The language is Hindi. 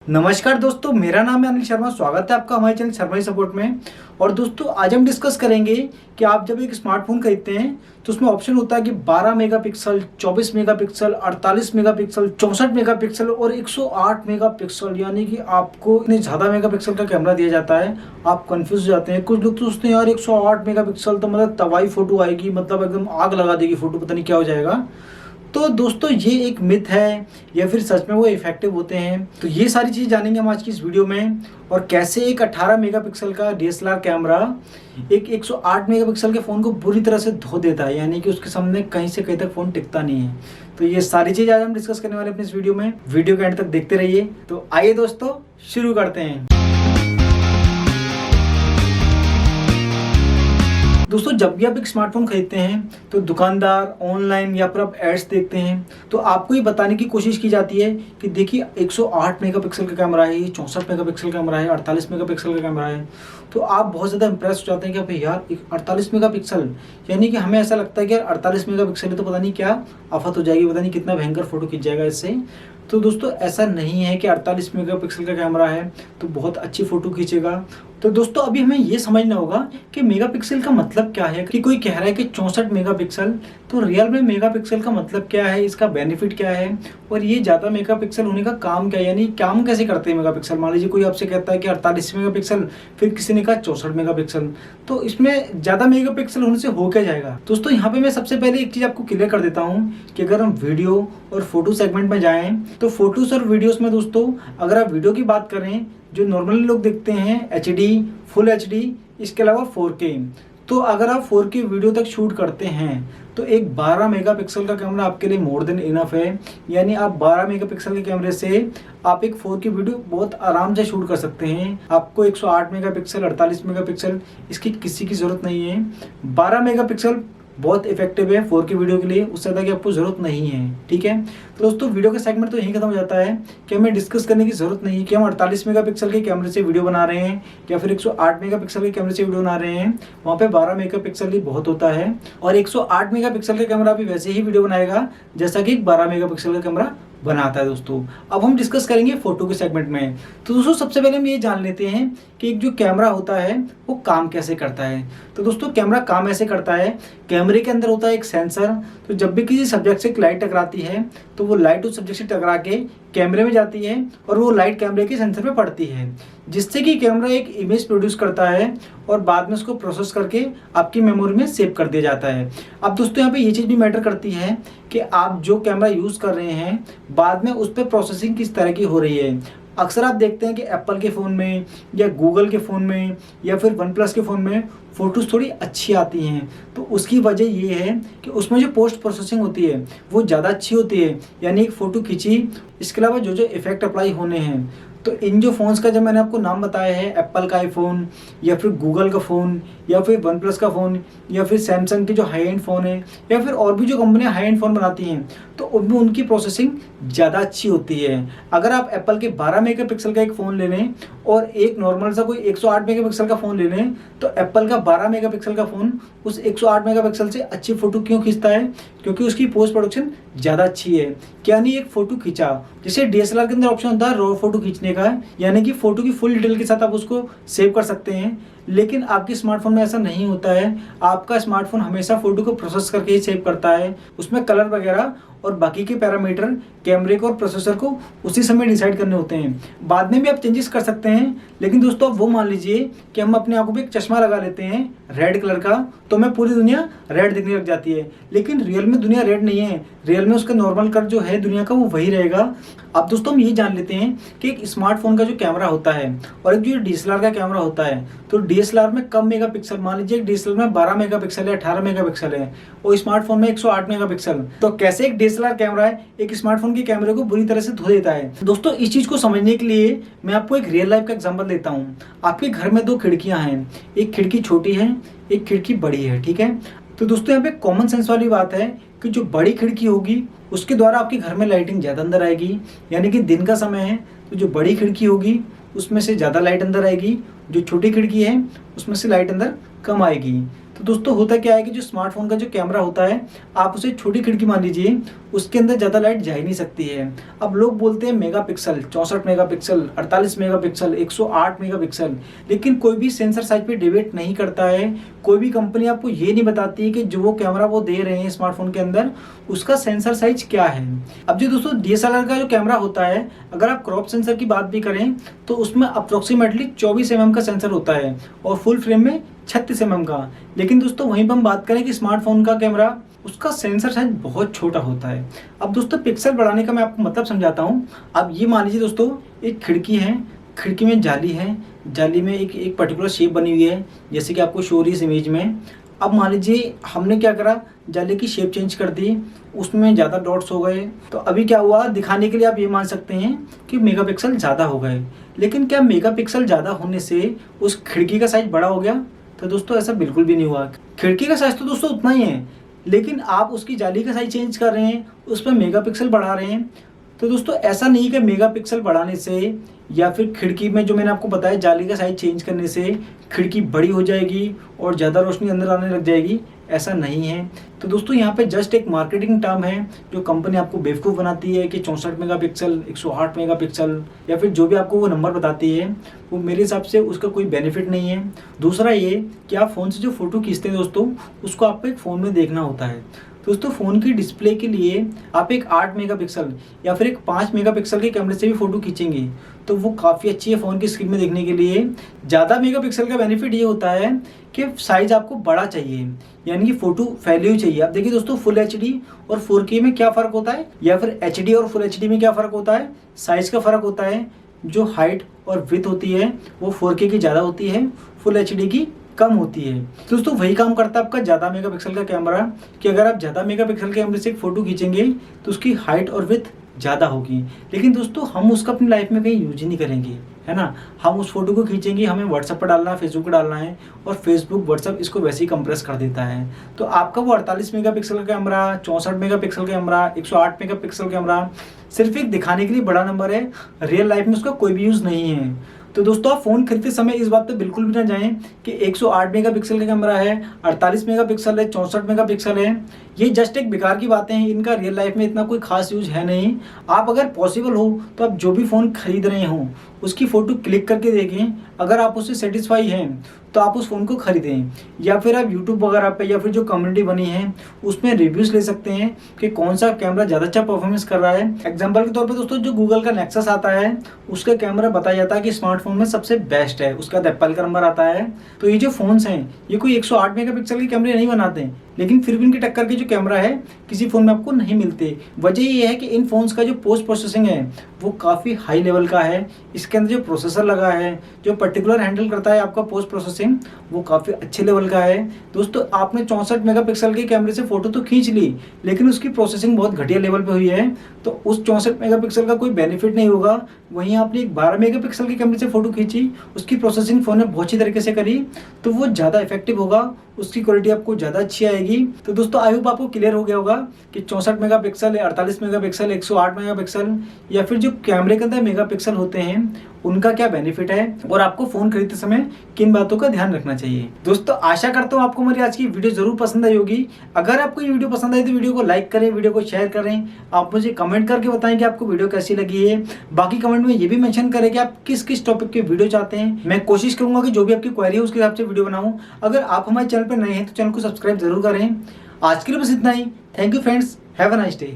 नमस्कार दोस्तों, मेरा नाम है अनिल शर्मा। स्वागत है आपका हमारे चैनल शर्मा सपोर्ट में। और दोस्तों आज हम डिस्कस करेंगे कि आप जब एक स्मार्टफोन खरीदते हैं तो उसमें ऑप्शन होता है कि 12 मेगापिक्सल, 24 मेगापिक्सल, 48 मेगापिक्सल, 64 मेगापिक्सल और 108 मेगापिक्सल, यानी कि आपको इतने ज़्यादा मेगापिक्सल का कैमरा दिया जाता है। आप कंफ्यूज हो जाते हैं। कुछ लोग तो सोचते हैं यार 108 मेगापिक्सल तो मतलब तबाही फ़ोटो आएगी, मतलब एकदम आग लगा देगी फ़ोटो, पता नहीं क्या हो जाएगा। तो दोस्तों ये एक मिथ है या फिर सच में वो इफेक्टिव होते हैं? तो ये सारी चीज़ जानेंगे हम आज की इस वीडियो में। और कैसे एक 18 मेगापिक्सल का डीएसएलआर कैमरा एक 108 मेगापिक्सल के फ़ोन को बुरी तरह से धो देता है, यानी कि उसके सामने कहीं से कहीं तक फ़ोन टिकता नहीं है। तो ये सारी चीज़ आज हम डिस्कस करने वाले अपने इस वीडियो में। वीडियो के एंड तक देखते रहिए। तो आइए दोस्तों शुरू करते हैं। दोस्तों जब भी आप एक स्मार्टफोन खरीदते हैं तो दुकानदार, ऑनलाइन या फिर आप एड्स देखते हैं तो आपको ये बताने की कोशिश की जाती है कि देखिए 108 मेगापिक्सल का कैमरा है, 64 मेगापिक्सल का कैमरा है, 48 मेगापिक्सल का कैमरा है। तो आप बहुत ज़्यादा इंप्रेस हो जाते हैं कि भाई यार 48 मेगापिक्सल, यानी कि हमें ऐसा लगता है कि यार 48 मेगापिक्सल है तो पता नहीं क्या आफत हो जाएगी, पता नहीं कितना भयंकर फोटो खींच जाएगा इससे। तो दोस्तों ऐसा नहीं है कि 48 मेगापिक्सल का कैमरा है तो बहुत अच्छी फ़ोटो खींचेगा। तो दोस्तों अभी हमें ये समझना होगा कि मेगापिक्सल का मतलब क्या है। कि कोई कह रहा है कि 64 मेगापिक्सल, तो रियल में मेगापिक्सल का मतलब क्या है, इसका बेनिफिट क्या है और ये ज़्यादा मेगापिक्सल होने का काम क्या है, यानी काम कैसे करते हैं मेगापिक्सल। मान लीजिए कोई आपसे कहता है कि 48 मेगापिक्सल, फिर किसी ने कहा 64 मेगापिक्सल, तो इसमें ज़्यादा मेगापिक्सल होने से हो क्या जाएगा। दोस्तों यहाँ पे मैं सबसे पहले एक चीज़ आपको क्लियर कर देता हूँ कि अगर हम वीडियो और फोटो सेगमेंट में जाएँ तो फोटोज़ और वीडियोज़ में दोस्तों अगर आप वीडियो की बात करें जो नॉर्मली लोग देखते हैं HD, फुल HD, इसके अलावा 4K, तो अगर आप 4K वीडियो तक शूट करते हैं तो एक 12 मेगापिक्सल का कैमरा आपके लिए मोर देन इनफ है। यानी आप 12 मेगापिक्सल के कैमरे से आप एक 4K वीडियो बहुत आराम से शूट कर सकते हैं। आपको 108 मेगापिक्सल, 48 मेगापिक्सल इसकी किसी की ज़रूरत नहीं है। 12 मेगापिक्सल बहुत इफेक्टिव है 4K वीडियो के लिए, उससे ज़्यादा की आपको ज़रूरत नहीं है। ठीक है, तो दोस्तों वीडियो का सेगमेंट तो यहीं खत्म हो जाता है कि हमें डिस्कस करने की ज़रूरत नहीं है कि हम 48 मेगापिक्सल के कैमरे से वीडियो बना रहे हैं या फिर 108 मेगापिक्सल के कैमरे से वीडियो बना रहे हैं। वहाँ पे 12 मेगापिक्सल ही बहुत होता है और 108 मेगापिक्सल का कैमरा भी वैसे ही वीडियो बनाएगा जैसा कि 12 मेगापिक्सल का कैमरा बनाता है। दोस्तों अब हम डिस्कस करेंगे फोटो के सेगमेंट में। तो दोस्तों सबसे पहले हम ये जान लेते हैं कि एक जो कैमरा होता है वो काम कैसे करता है। तो दोस्तों कैमरा काम ऐसे करता है, कैमरे के अंदर होता है एक सेंसर। तो जब भी किसी सब्जेक्ट से लाइट टकराती है तो वो लाइट उस सब्जेक्ट से टकरा के कैमरे में जाती है और वो लाइट कैमरे के सेंसर पे पड़ती है, जिससे कि कैमरा एक इमेज प्रोड्यूस करता है और बाद में उसको प्रोसेस करके आपकी मेमोरी में सेव कर दिया जाता है। अब दोस्तों यहाँ पे ये चीज़ भी मैटर करती है कि आप जो कैमरा यूज़ कर रहे हैं बाद में उस पर प्रोसेसिंग किस तरह की हो रही है। अक्सर आप देखते हैं कि एप्पल के फ़ोन में या गूगल के फ़ोन में या फिर वन प्लस के फ़ोन में फ़ोटोज़ थोड़ी अच्छी आती हैं। तो उसकी वजह ये है कि उसमें जो पोस्ट प्रोसेसिंग होती है वो ज़्यादा अच्छी होती है, यानी एक फ़ोटो खींची, इसके अलावा जो जो इफ़ेक्ट अप्लाई होने हैं। तो इन जो फ़ोन्स का जब मैंने आपको नाम बताया है, एप्पल का आईफोन या फिर गूगल का फ़ोन या फिर वन प्लस का फ़ोन या फिर सैमसंग के जो हाई एंड फ़ोन है या फिर और भी जो कंपनियां हाई एंड फ़ोन बनाती हैं, तो उनमें उनकी प्रोसेसिंग ज़्यादा अच्छी होती है। अगर आप एप्पल के 12 मेगापिक्सल का एक फ़ोन ले लें और एक नॉर्मल सा कोई 108 मेगापिक्सल का फ़ोन ले लें तो एप्पल का 12 मेगापिक्सल का फ़ोन उस 108 मेगापिक्सल से अच्छी फ़ोटो क्यों खींचता है? क्योंकि उसकी पोस्ट प्रोडक्शन ज़्यादा अच्छी है। क्या नहीं, एक फ़ोटो खींचा, जैसे डीएसएलआर के अंदर ऑप्शन होता है रॉ फोटो खींचने का, यानी कि फ़ोटो की फुल डिटेल के साथ आप उसको सेव कर सकते हैं। लेकिन आपके स्मार्टफोन में ऐसा नहीं होता है। आपका स्मार्टफोन हमेशा फ़ोटो को प्रोसेस करके ही सेव करता है। उसमें कलर वगैरह और बाकी के पैरामीटर कैमरे को और प्रोसेसर को उसी समय डिसाइड करने होते हैं। बाद में भी आप चेंजेस कर सकते हैं, लेकिन दोस्तों अब वो मान लीजिए कि हम अपने आंखों पे एक चश्मा लगा लेते हैं रेड कलर का, तो हमें पूरी दुनिया रेड दिखने लग जाती है। लेकिन रियल में दुनिया रेड नहीं है, रियल में उसका नॉर्मल कलर जो है दुनिया का वो वही रहेगा। अब दोस्तों हम ये जान लेते हैं कि एक स्मार्टफोन का जो कैमरा होता है और एक जो डीएसएलआर का कैमरा होता है, तो डीएसएलआर में कम मेगापिक्सल, मान लीजिए डीएसएलआर में 12 मेगापिक्सल है, 18 मेगापिक्सल है और स्मार्टफोन में 108 मेगापिक्सल। तो कैसे एक डीएसएलआर कैमरा है एक स्मार्टफोन के कैमरे को बुरी तरह से धो देता है। दोस्तों इस चीज को समझने के लिए मैं आपको एक रियल लाइफ का एग्जांपल देता हूँ। आपके घर में दो खिड़कियां हैं, एक खिड़की छोटी है, एक खिड़की बड़ी है। ठीक है, तो दोस्तों यहाँ पे कॉमन सेंस वाली बात है कि जो बड़ी खिड़की होगी उसके द्वारा आपके घर में लाइटिंग ज़्यादा अंदर आएगी, यानी कि दिन का समय है तो जो बड़ी खिड़की होगी उसमें से ज़्यादा लाइट अंदर आएगी, जो छोटी खिड़की है उसमें से लाइट अंदर कम आएगी। तो दोस्तों होता क्या है कि जो स्मार्टफोन का जो कैमरा होता है, आप उसे छोटी खिड़की मान लीजिए, उसके अंदर ज़्यादा लाइट जा ही नहीं सकती है। अब लोग बोलते हैं मेगापिक्सल, 64 मेगापिक्सल, 48 मेगापिक्सल, 108 मेगापिक्सल, लेकिन कोई भी सेंसर साइज पे डिबेट नहीं करता है। कोई भी कंपनी आपको ये नहीं बताती है कि जो वो कैमरा वो दे रहे हैं स्मार्टफोन के अंदर, उसका सेंसर साइज क्या है। अब जो दोस्तों DSLR का जो कैमरा होता है, अगर आप क्रॉप सेंसर की बात भी करें तो उसमें अप्रोक्सीमेटली 24 mm का सेंसर होता है और फुल फ्रेम में 36 mm का। लेकिन दोस्तों वहीं पर हम बात करें कि स्मार्टफोन का कैमरा, उसका सेंसर साइज बहुत छोटा होता है। अब दोस्तों पिक्सल बढ़ाने का मैं आपको मतलब समझाता हूँ। अब ये मान लीजिए दोस्तों, एक खिड़की है, खिड़की में जाली है, जाली में एक पर्टिकुलर शेप बनी हुई है, जैसे कि आपको शो हो रही है इस इमेज में। अब मान लीजिए हमने क्या करा, जाली की शेप चेंज कर दी, उसमें ज़्यादा डॉट्स हो गए, तो अभी क्या हुआ, दिखाने के लिए आप ये मान सकते हैं कि मेगापिक्सल ज़्यादा हो गए। लेकिन क्या मेगापिक्सल ज़्यादा होने से उस खिड़की का साइज बड़ा हो गया? तो दोस्तों ऐसा बिल्कुल भी नहीं हुआ। खिड़की का साइज तो दोस्तों उतना ही है, लेकिन आप उसकी जाली का साइज चेंज कर रहे हैं, उसमें मेगापिक्सल बढ़ा रहे हैं। तो दोस्तों ऐसा नहीं कि मेगापिक्सल बढ़ाने से या फिर खिड़की में जो मैंने आपको बताया जाली का साइज चेंज करने से खिड़की बड़ी हो जाएगी और ज़्यादा रोशनी अंदर आने लग जाएगी, ऐसा नहीं है। तो दोस्तों यहाँ पे जस्ट एक मार्केटिंग टर्म है जो कंपनी आपको बेवकूफ़ बनाती है कि 64 मेगापिक्सल, 108 मेगापिक्सल या फिर जो भी आपको वो नंबर बताती है, वो मेरे हिसाब से उसका कोई बेनिफिट नहीं है। दूसरा ये कि आप फ़ोन से जो फ़ोटो खींचते हैं दोस्तों, उसको आपको एक फ़ोन में देखना होता है। दोस्तों फ़ोन की डिस्प्ले के लिए आप एक 8 मेगापिक्सल या फिर एक 5 मेगापिक्सल के कैमरे से भी फ़ोटो खींचेंगे तो वो काफ़ी अच्छी है फ़ोन की स्क्रीन में देखने के लिए। ज़्यादा मेगापिक्सल का बेनिफिट ये होता है कि साइज़ आपको बड़ा चाहिए, यानी कि फ़ोटो फैली हुई चाहिए। आप देखिए दोस्तों, फुल HD और 4K में क्या फ़र्क होता है, या फिर HD और फुल HD में क्या फ़र्क होता है? साइज़ का फ़र्क होता है। जो हाइट और विड्थ होती है वो 4K की ज़्यादा होती है, फुल HD की कम होती है। दोस्तों वही काम करता है आपका ज़्यादा मेगापिक्सल का कैमरा, कि अगर आप ज़्यादा मेगापिक्सल के कैमरे से एक फ़ोटो खींचेंगे तो उसकी हाइट और विड्थ ज़्यादा होगी। लेकिन दोस्तों हम उसका अपनी लाइफ में कहीं यूज ही नहीं करेंगे, है ना। हम उस फोटो को खींचेंगे, हमें व्हाट्सएप पर डालना है, फेसबुक पर डालना है, और फेसबुक व्हाट्सएप इसको वैसे ही कंप्रेस कर देता है। तो आपका वो 48 मेगापिक्सल का कैमरा, 64 मेगापिक्सल का कैमरा, 108 मेगापिक्सल कैमरा सिर्फ एक दिखाने के लिए बड़ा नंबर है, रियल लाइफ में उसका कोई भी यूज़ नहीं है। तो दोस्तों आप फ़ोन खरीदते समय इस बात पे बिल्कुल भी ना जाएं कि 108 मेगापिक्सल का कैमरा है, 48 मेगापिक्सल है, 64 मेगापिक्सल है। ये जस्ट एक बेकार की बातें हैं, इनका रियल लाइफ में इतना कोई खास यूज है नहीं। आप अगर पॉसिबल हो तो आप जो भी फ़ोन खरीद रहे हो उसकी फ़ोटो क्लिक करके देखें, अगर आप उससे सेटिस्फाई हैं तो आप उस फ़ोन को खरीदें। या फिर आप यूट्यूब वगैरह पे या फिर जो कम्युनिटी बनी है उसमें रिव्यूज़ ले सकते हैं कि कौन सा कैमरा ज़्यादा अच्छा परफॉर्मेंस कर रहा है। एग्जाम्पल के तौर पर दोस्तों जो गूगल का नेक्सस आता है उसका कैमरा बताया जाता है कि स्मार्टफोन में सबसे बेस्ट है, उसका एप्पल का नंबर आता है। तो ये जो फ़ोन्स हैं ये कोई 108 मेगापिक्सल के कैमरे नहीं बनाते हैं, लेकिन फिर भी इनकी टक्कर के जो कैमरा है किसी फ़ोन में आपको नहीं मिलते। वजह ये है कि इन फ़ोन्स का जो पोस्ट प्रोसेसिंग है वो काफ़ी हाई लेवल का है। इसके अंदर जो प्रोसेसर लगा है, जो पर्टिकुलर हैंडल करता है आपका पोस्ट प्रोसेसिंग, वो काफ़ी अच्छे लेवल का है। दोस्तों आपने 64 मेगापिक्सल के कैमरे से फ़ोटो तो खींच ली, लेकिन उसकी प्रोसेसिंग बहुत घटिया लेवल पे हुई है, तो उस 64 मेगापिक्सल का कोई बेनिफिट नहीं होगा। वहीं आपने एक 12 मेगापिक्सल के कैमरे से फ़ोटो खींची, उसकी प्रोसेसिंग फ़ोन ने बहुत अच्छी तरीके से करी, तो वो ज़्यादा इफेक्टिव होगा, उसकी क्वालिटी आपको ज़्यादा अच्छी आएगी। तो दोस्तों आई होप आपको क्लियर हो गया होगा कि 64 मेगापिक्सल, 48 मेगापिक्सल, 108 मेगापिक्सल या फिर जो कैमरे के अंदर मेगापिक्सल होते हैं उनका क्या बेनिफिट है और आपको फ़ोन खरीदते समय किन बातों का ध्यान रखना चाहिए। दोस्तों आशा करता हूँ आपको मेरी आज की वीडियो जरूर पसंद आई होगी। अगर आपको ये वीडियो पसंद आई तो वीडियो को लाइक करें, वीडियो को शेयर करें। आप मुझे कमेंट करके बताएं कि आपको वीडियो कैसी लगी है। बाकी कमेंट में ये भी मेंशन करें कि आप किस किस टॉपिक के वीडियो चाहते हैं। मैं कोशिश करूंगा कि जो भी आपकी क्वेरी है उसके हिसाब से वीडियो बनाऊं। अगर आप हमारे चैनल पर नए हैं तो चैनल को सब्सक्राइब जरूर करें। आज के लिए बस इतना ही। Thank you friends, have a nice day.